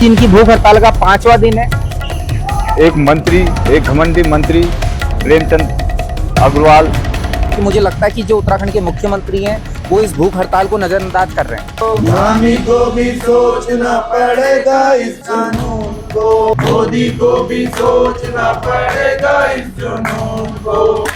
कि इनकी भूख हड़ताल का 5वां दिन है। एक मंत्री, एक घमंडी मंत्री प्रेमचंद अग्रवाल, कि मुझे लगता है कि जो उत्तराखंड के मुख्यमंत्री हैं वो इस भूख हड़ताल को नजरअंदाज कर रहे हैं। तो स्वामी को भी सोचना पड़ेगा इस कानून को, मोदी को भी सोचना पड़ेगा इस जुनून को।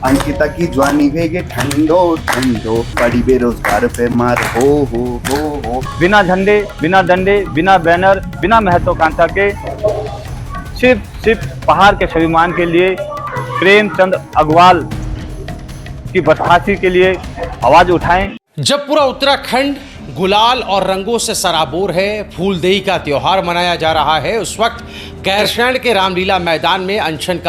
अंकिता की जवानी भेगे ठंडो ठंडो, बड़ी बेरोजगार पे मार हो। बिना झंडे, बिना डंडे, बिना बैनर, बिना महत्वाकांक्षा के सिर्फ पहाड़ के स्वाभिमान के लिए प्रेमचंद अग्रवाल की बर्खास्ती के लिए आवाज उठाएं। जब पूरा उत्तराखंड गुलाल और रंगों से सराबोर है, फूलदेई का त्योहार मनाया जा रहा है, उस वक्त गैरसैंण के रामलीला मैदान में अनशन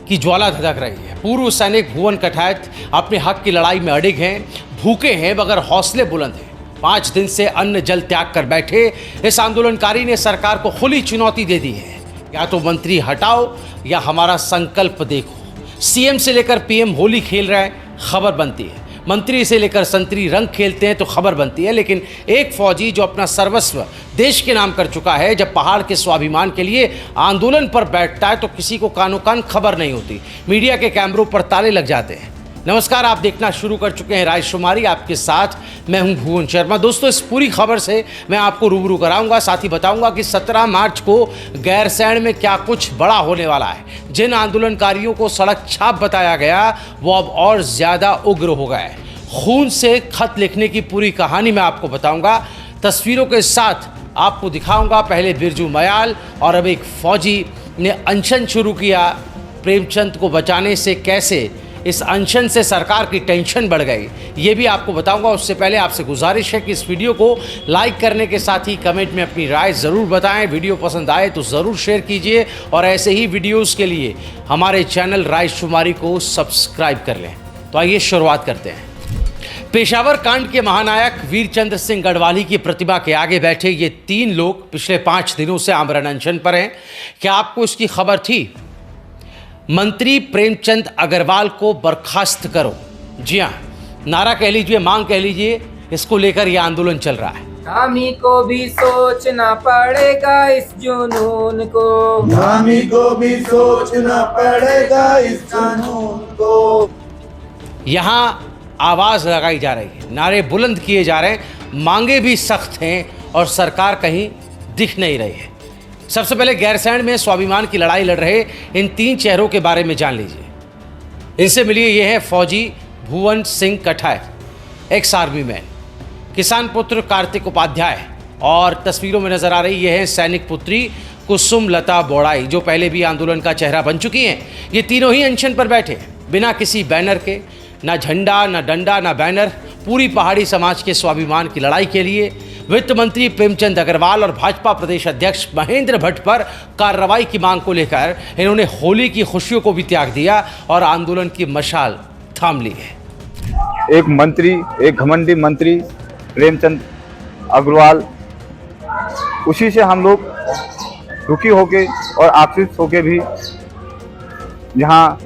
की ज्वाला धधक रही है। पूर्व सैनिक भुवन कठायत अपने हक की लड़ाई में अडिग हैं, भूखे हैं मगर हौसले बुलंद हैं। 5 दिन से अन्न जल त्याग कर बैठे इस आंदोलनकारी ने सरकार को खुली चुनौती दे दी है, या तो मंत्री हटाओ या हमारा संकल्प देखो। सीएम से लेकर पीएम होली खेल रहे हैं, खबर बनती है। मंत्री से लेकर संतरी रंग खेलते हैं तो खबर बनती है। लेकिन एक फौजी जो अपना सर्वस्व देश के नाम कर चुका है, जब पहाड़ के स्वाभिमान के लिए आंदोलन पर बैठता है तो किसी को कानो कान खबर नहीं होती। मीडिया के कैमरों पर ताले लग जाते हैं। नमस्कार, आप देखना शुरू कर चुके हैं राजकुमारी, आपके साथ मैं हूं भुवन शर्मा। दोस्तों, इस पूरी खबर से मैं आपको रूबरू कराऊंगा, साथ ही बताऊंगा कि 17 मार्च को गैरसैंण में क्या कुछ बड़ा होने वाला है। जिन आंदोलनकारियों को सड़क छाप बताया गया वो अब और ज़्यादा उग्र हो गए। खून से खत लिखने की पूरी कहानी मैं आपको बताऊंगा, तस्वीरों के साथ आपको दिखाऊंगा। पहले बिरजू मयाल और अब एक फौजी ने अनशन शुरू किया। प्रेमचंद को बचाने से कैसे इस अनशन से सरकार की टेंशन बढ़ गई, ये भी आपको बताऊंगा। उससे पहले आपसे गुजारिश है कि इस वीडियो को लाइक करने के साथ ही कमेंट में अपनी राय ज़रूर बताएं। वीडियो पसंद आए तो ज़रूर शेयर कीजिए और ऐसे ही वीडियोस के लिए हमारे चैनल राजकुमारी को सब्सक्राइब कर लें। तो आइए शुरुआत करते हैं। पेशावर कांड के महानायक वीरचंद्र सिंह गढ़वाली की प्रतिमा के आगे बैठे ये 3 लोग पिछले 5 दिनों से आमरण अनशन पर हैं। क्या आपको इसकी खबर थी? मंत्री प्रेमचंद अग्रवाल को बर्खास्त करो। जी हाँ, नारा कह लीजिए, मांग कह लीजिए, इसको लेकर यह आंदोलन चल रहा है। स्वामी को भी सोचना पड़ेगा इस जुनून को, स्वामी को भी सोचना पड़ेगा इस कानून को। यहाँ आवाज़ लगाई जा रही है, नारे बुलंद किए जा रहे हैं, मांगे भी सख्त हैं और सरकार कहीं दिख नहीं रही है। सबसे पहले गैरसैंण में स्वाभिमान की लड़ाई लड़ रहे इन 3 चेहरों के बारे में जान लीजिए। इनसे मिलिए। ये है फौजी Bhuvan Singh Kathayat, ex army man, किसान पुत्र कार्तिक उपाध्याय, और तस्वीरों में नजर आ रही ये है सैनिक पुत्री कुसुम लता बोड़ाई, जो पहले भी आंदोलन का चेहरा बन चुकी हैं। ये तीनों ही अनशन पर बैठे हैं, बिना किसी बैनर के, ना झंडा, ना डंडा, ना बैनर, पूरी पहाड़ी समाज के स्वाभिमान की लड़ाई के लिए। वित्त मंत्री प्रेमचंद अग्रवाल और भाजपा प्रदेश अध्यक्ष महेंद्र भट्ट पर कार्रवाई की मांग को लेकर इन्होंने होली की खुशियों को भी त्याग दिया और आंदोलन की मशाल थाम ली है। एक मंत्री, एक घमंडी मंत्री प्रेमचंद अग्रवाल, उसी से हम लोग दुखी होके और आक्रोशित होके भी यहाँ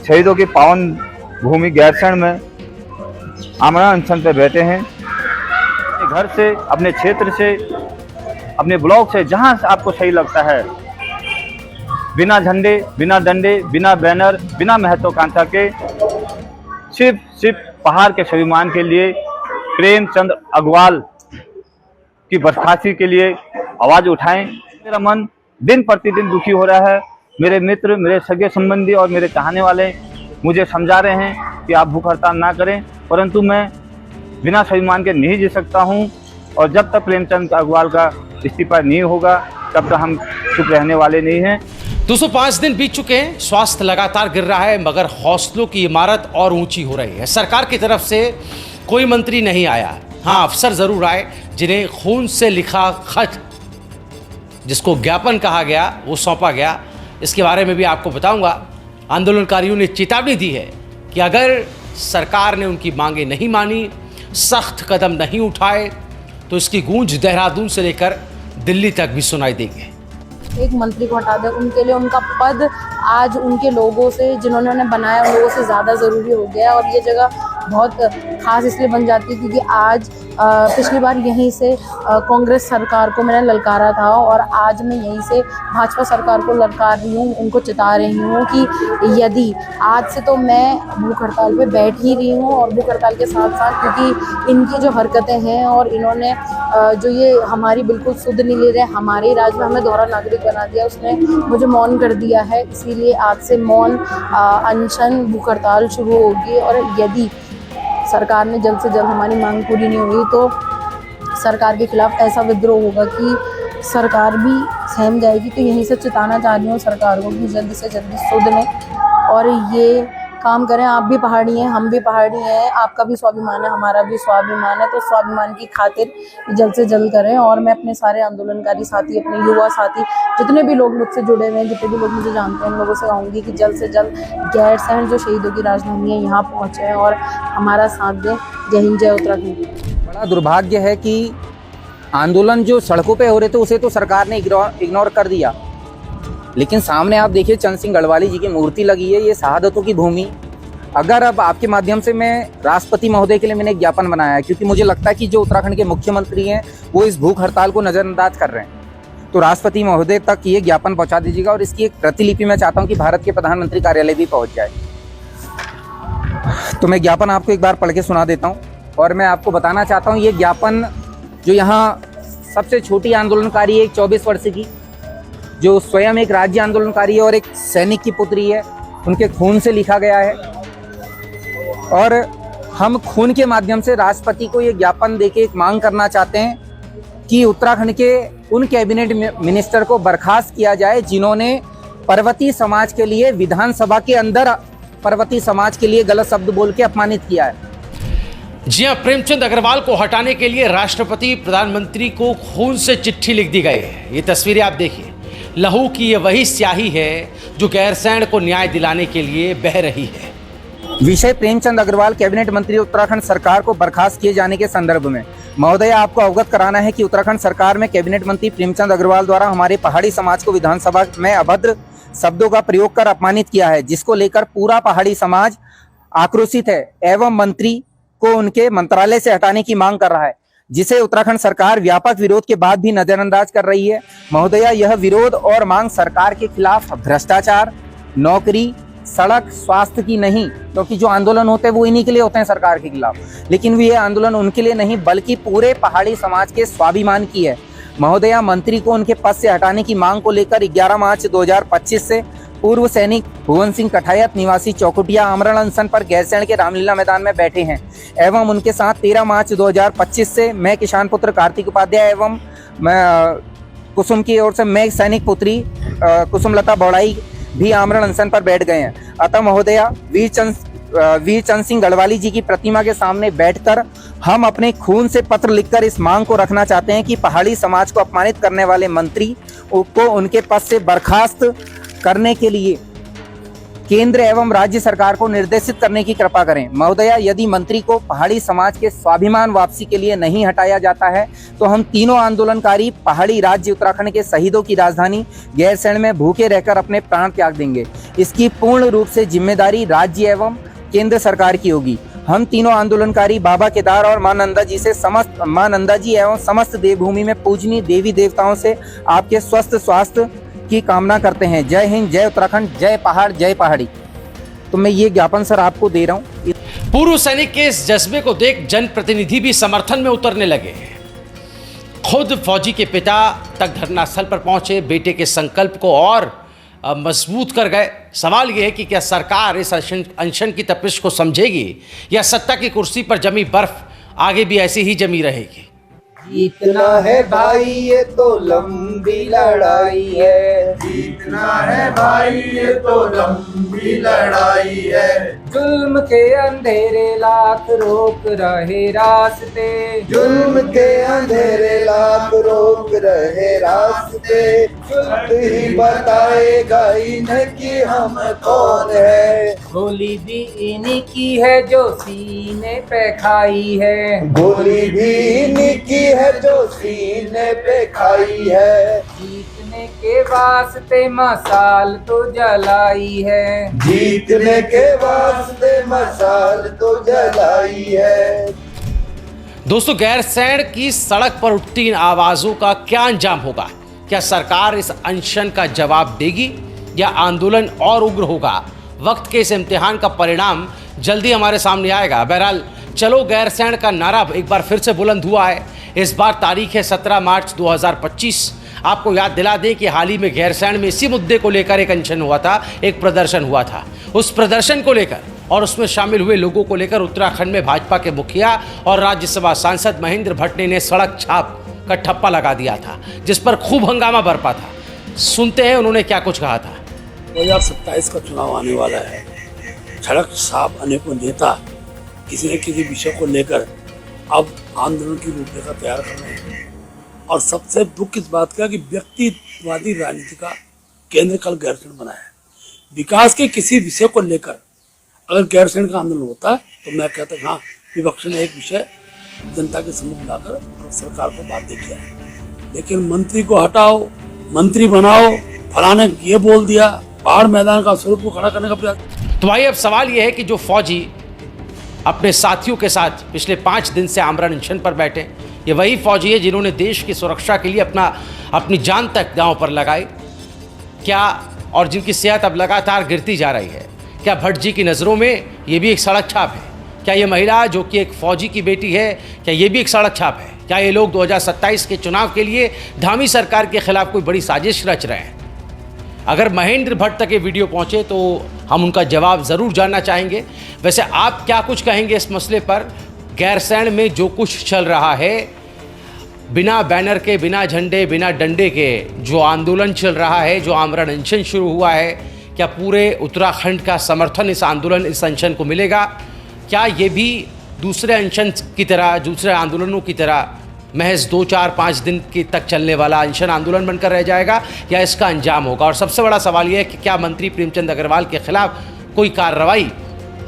शहीदों की पावन भूमि गैरसैंण में आमरण अनशन पर बैठे हैं। अपने घर से, अपने क्षेत्र से, अपने ब्लॉक से, जहां से आपको सही लगता है, बिना झंडे, बिना डंडे, बिना बैनर, बिना महत्वाकांक्षा के सिर्फ पहाड़ के स्वाभिमान के लिए प्रेमचंद अग्रवाल की बर्खास्ती के लिए आवाज उठाएं। मेरा मन दिन प्रतिदिन दुखी हो रहा है। मेरे मित्र, मेरे सगे संबंधी और मेरे चाहने वाले मुझे समझा रहे हैं कि आप भूख हड़ताल ना करें, परंतु मैं बिना स्वाभिमान के नहीं जी सकता हूं, और जब तक प्रेमचंद अग्रवाल का इस्तीफा नहीं होगा तब तक हम चुप रहने वाले नहीं हैं। 205 दिन बीत चुके हैं, स्वास्थ्य लगातार गिर रहा है, मगर हौसलों की इमारत और ऊंची हो रही है। सरकार की तरफ से कोई मंत्री नहीं आया, हाँ अफसर जरूर आए जिन्हें खून से लिखा खत, जिसको ज्ञापन कहा गया, वो सौंपा गया। इसके बारे में भी आपको बताऊंगा। आंदोलनकारियों ने चेतावनी दी है कि अगर सरकार ने उनकी मांगे नहीं मानी, सख्त कदम नहीं उठाए, तो इसकी गूंज देहरादून से लेकर दिल्ली तक भी सुनाई देगी। एक मंत्री को हटा दें, उनके लिए उनका पद आज उनके लोगों से, जिन्होंने उन्हें बनाया, उन लोगों से ज़्यादा ज़रूरी हो गया है। और ये जगह बहुत खास इसलिए बन जाती है क्योंकि आज पिछली बार यहीं से कांग्रेस सरकार को मैंने ललकारा था और आज मैं यहीं से भाजपा सरकार को ललकार रही हूँ, उनको चिता रही हूँ कि यदि आज से तो मैं भूख हड़ताल पे बैठ ही रही हूँ और भूख हड़ताल के साथ साथ क्योंकि इनकी जो हरकतें हैं और इन्होंने जो ये हमारी बिल्कुल सुध नहीं ले रहे, हमारे राज्य में हमें दोहरा नागरिक बना दिया, उसने मुझे मौन कर दिया है। इसीलिए आज से मौन अनशन भूख हड़ताल शुरू होगी और यदि सरकार ने जल्द से जल्द हमारी मांग पूरी नहीं हुई तो सरकार के खिलाफ ऐसा विद्रोह होगा कि सरकार भी सहम जाएगी। तो यहीं से चिताना चाह रही हूँ सरकार को कि जल्दी से जल्दी सुध लें और ये काम करें। आप भी पहाड़ी हैं, हम भी पहाड़ी हैं, आपका भी स्वाभिमान है, हमारा भी स्वाभिमान है, तो स्वाभिमान की खातिर जल्द से जल्द करें। और मैं अपने सारे आंदोलनकारी साथी, अपने युवा साथी, जितने भी लोग मुझसे जुड़े हुए हैं, जितने भी लोग मुझे जानते हैं, उन लोगों से कहूँगी कि जल्द से जल्द गैरसैंण जो शहीदों की राजधानी है यहाँ पहुँचें और हमारा साथ दें। जय हिंद, जय उत्तराखंड। बड़ा दुर्भाग्य है कि आंदोलन जो सड़कों पे हो रहे थे उसे तो सरकार ने इग्नोर कर दिया, लेकिन सामने आप देखिए चंद सिंह गढ़वाली जी की मूर्ति लगी है, ये शहादतों की भूमि। अगर अब आपके माध्यम से मैं राष्ट्रपति महोदय के लिए मैंने एक ज्ञापन बनाया है क्योंकि मुझे लगता है कि जो उत्तराखंड के मुख्यमंत्री हैं वो इस भूख हड़ताल को नज़रअंदाज कर रहे हैं, तो राष्ट्रपति महोदय तक ये ज्ञापन पहुंचा दीजिएगा और इसकी एक प्रतिलिपि मैं चाहता हूं कि भारत के प्रधानमंत्री कार्यालय भी पहुंच जाए। तो मैं ज्ञापन आपको एक बार पढ़ के सुना देता हूँ और मैं आपको बताना चाहता हूँ ये ज्ञापन जो यहाँ सबसे छोटी आंदोलनकारी है, एक 24 वर्ष की, जो स्वयं एक राज्य आंदोलनकारी है और एक सैनिक की पुत्री है, उनके खून से लिखा गया है। और हम खून के माध्यम से राष्ट्रपति को ये ज्ञापन देके एक मांग करना चाहते हैं कि उत्तराखंड के उन कैबिनेट मिनिस्टर को बर्खास्त किया जाए जिन्होंने पर्वतीय समाज के लिए विधानसभा के अंदर पर्वतीय समाज के लिए गलत शब्द बोल के अपमानित किया है। जी हाँ, प्रेमचंद अग्रवाल को हटाने के लिए राष्ट्रपति प्रधानमंत्री को खून से चिट्ठी लिख दी गई है। ये तस्वीरें आप देखिए, लहू की ये वही स्याही है जो गैरसैंण को न्याय दिलाने के लिए बह रही है। विषय प्रेमचंद अग्रवाल कैबिनेट मंत्री उत्तराखंड सरकार को बर्खास्त किए जाने के संदर्भ में। महोदय, आपको अवगत कराना है कि उत्तराखंड सरकार में कैबिनेट मंत्री प्रेमचंद अग्रवाल द्वारा हमारे पहाड़ी समाज को विधानसभा में अभद्र शब्दों का प्रयोग कर अपमानित किया है, जिसको लेकर पूरा पहाड़ी समाज आक्रोशित है एवं मंत्री को उनके मंत्रालय से हटाने की मांग कर रहा है, जिसे उत्तराखंड सरकार व्यापक विरोध के बाद भी नजरअंदाज कर रही है। महोदया, यह विरोध और मांग सरकार के खिलाफ भ्रष्टाचार, नौकरी, सड़क, स्वास्थ्य की नहीं, क्योंकि जो आंदोलन होते हैं वो इन्हीं के लिए होते हैं सरकार के खिलाफ, लेकिन ये आंदोलन उनके लिए नहीं बल्कि पूरे पहाड़ी समाज के स्वाभिमान की है। महोदया, मंत्री को उनके पद से हटाने की मांग को लेकर 11 मार्च 2025 से पूर्व सैनिक भुवन सिंह कठायत निवासी चौकुटिया आमरण अनशन पर गैरसैंण के रामलीला मैदान में बैठे हैं एवं उनके साथ 13 मार्च 2025 से मैं किसान पुत्र कार्तिक उपाध्याय एवं मैं कुसुम की ओर से मैं सैनिक पुत्री कुसुमलता बौड़ाई भी आमरण अनशन पर बैठ गए हैं। अतः महोदया, वीर चंद सिंह गढ़वाली जी की प्रतिमा के सामने बैठकर हम अपने खून से पत्र लिखकर इस मांग को रखना चाहते हैं कि पहाड़ी समाज को अपमानित करने वाले मंत्री को उनके पद से बर्खास्त करने के लिए केंद्र एवं राज्य सरकार को निर्देशित करने की कृपा करें। महोदया, यदि मंत्री को पहाड़ी समाज के स्वाभिमान वापसी के लिए नहीं हटाया जाता है तो हम तीनों आंदोलनकारी पहाड़ी राज्य उत्तराखंड के शहीदों की राजधानी गैरसैंण में भूखे रहकर अपने प्राण त्याग देंगे। इसकी पूर्ण रूप से जिम्मेदारी राज्य एवं केंद्र सरकार की होगी। हम तीनों आंदोलनकारी बाबा केदार और मां नंदा जी एवं समस्त देवभूमि में पूजनीय देवी देवताओं से आपके स्वस्थ स्वास्थ्य की कामना करते हैं। जय हिंद, जय उत्तराखंड, जय पहाड़, जय पहाड़ी। तो मैं ये ज्ञापन सर आपको दे रहा हूँ। पूर्व सैनिक के इस जज्बे को देख जनप्रतिनिधि भी समर्थन में उतरने लगे। खुद फौजी के पिता तक धरनास्थल पर पहुंचे, बेटे के संकल्प को और मजबूत कर गए। सवाल यह है कि क्या सरकार इस अनशन की तपिश को समझेगी या सत्ता की कुर्सी पर जमी बर्फ आगे भी ऐसी ही जमी रहेगी। जीतना है भाई ये तो लंबी लड़ाई है, जीतना है भाई ये तो लंबी लड़ाई है। जुल्म के अंधेरे लाख रोक रहे रास्ते, जुल्म के अंधेरे लाख रोक रहे रास्ते। खुद ही बताएगा इन्हें कि हम कौन है। गोली भी इन्हीं की है जो सीने पे खाई है, गोली भी इन्हीं की है जो सीने पे खाई है। जीतने के वास्ते मसाल तो जलाई है, जीतने के वास्ते मशाल तो जलाई है। दोस्तों, गैरसैंण की सड़क पर उठती इन आवाजों का क्या अंजाम होगा? क्या सरकार इस अनशन का जवाब देगी या आंदोलन और उग्र होगा? वक्त के इस इम्तिहान का परिणाम जल्दी हमारे सामने आएगा। बहरहाल, चलो गैरसैंण का नारा एक बार फिर से बुलंद हुआ है। इस बार तारीख है 17 मार्च 2025। आपको याद दिला दें कि हाल ही में गैरसैंण में इसी मुद्दे को लेकर एक अनशन हुआ था, एक प्रदर्शन हुआ था। उस प्रदर्शन को लेकर और उसमें शामिल हुए लोगों को लेकर उत्तराखंड में भाजपा के मुखिया और राज्यसभा सांसद महेंद्र भट्ट ने सड़क छाप का ठप्पा लगा दिया था, जिस पर खूब हंगामा बरपा था। सुनते हैं उन्होंने क्या कुछ कहा था। 2027 का चुनाव आने वाला है। सड़क छाप अनेकों नेता किसी न किसी विषय को लेकर अब आंदोलन की रूपरेखा तैयार कर रहे हैं और सबसे दुख इस बात का कि व्यक्तिवादी राजनीति का केंद्र कल गैरसैंण बना है। विकास के किसी विषय को लेकर अगर गैरसैंण का आंदोलन होता है तो मैं कहता हूँ हाँ, विपक्ष ने एक विषय जनता के सम्मुख लाकर सरकार को बात देखी है, लेकिन मंत्री को हटाओ, मंत्री बनाओ, फलाने ये बोल दिया, पहाड़ मैदान का स्वरूप को खड़ा करने का प्रयास। तो भाई, अब सवाल यह है कि जो फौजी अपने साथियों के साथ पिछले 5 दिन से आमरण अनशन पर बैठे, ये वही फौजी है जिन्होंने देश की सुरक्षा के लिए अपनी जान तक दांव पर लगाई क्या, और जिनकी सेहत अब लगातार गिरती जा रही है। क्या भट्ट जी की नज़रों में ये भी एक सड़क छाप है? क्या ये महिला जो कि एक फौजी की बेटी है, क्या ये भी एक सड़क छाप है? क्या ये लोग 2027 के चुनाव के लिए धामी सरकार के खिलाफ कोई बड़ी साजिश रच रहे हैं? अगर महेंद्र भट्ट तक ये वीडियो पहुंचे तो हम उनका जवाब ज़रूर जानना चाहेंगे। वैसे आप क्या कुछ कहेंगे इस मसले पर? गैरसैंण में जो कुछ चल रहा है, बिना बैनर के, बिना झंडे, बिना डंडे के जो आंदोलन चल रहा है, जो आमरण अनशन शुरू हुआ है, क्या पूरे उत्तराखंड का समर्थन इस आंदोलन, इस अनशन को मिलेगा? क्या ये भी दूसरे अनशन की तरह, दूसरे आंदोलनों की तरह महज 2, 4, 5 दिन की तक चलने वाला अनशन आंदोलन बनकर रह जाएगा या इसका अंजाम होगा? और सबसे बड़ा सवाल यह है कि क्या मंत्री प्रेमचंद अग्रवाल के खिलाफ कोई कार्रवाई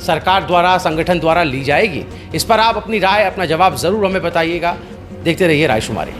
सरकार द्वारा, संगठन द्वारा ली जाएगी? इस पर आप अपनी राय, अपना जवाब ज़रूर हमें बताइएगा। देखते रहिए रायशुमारी।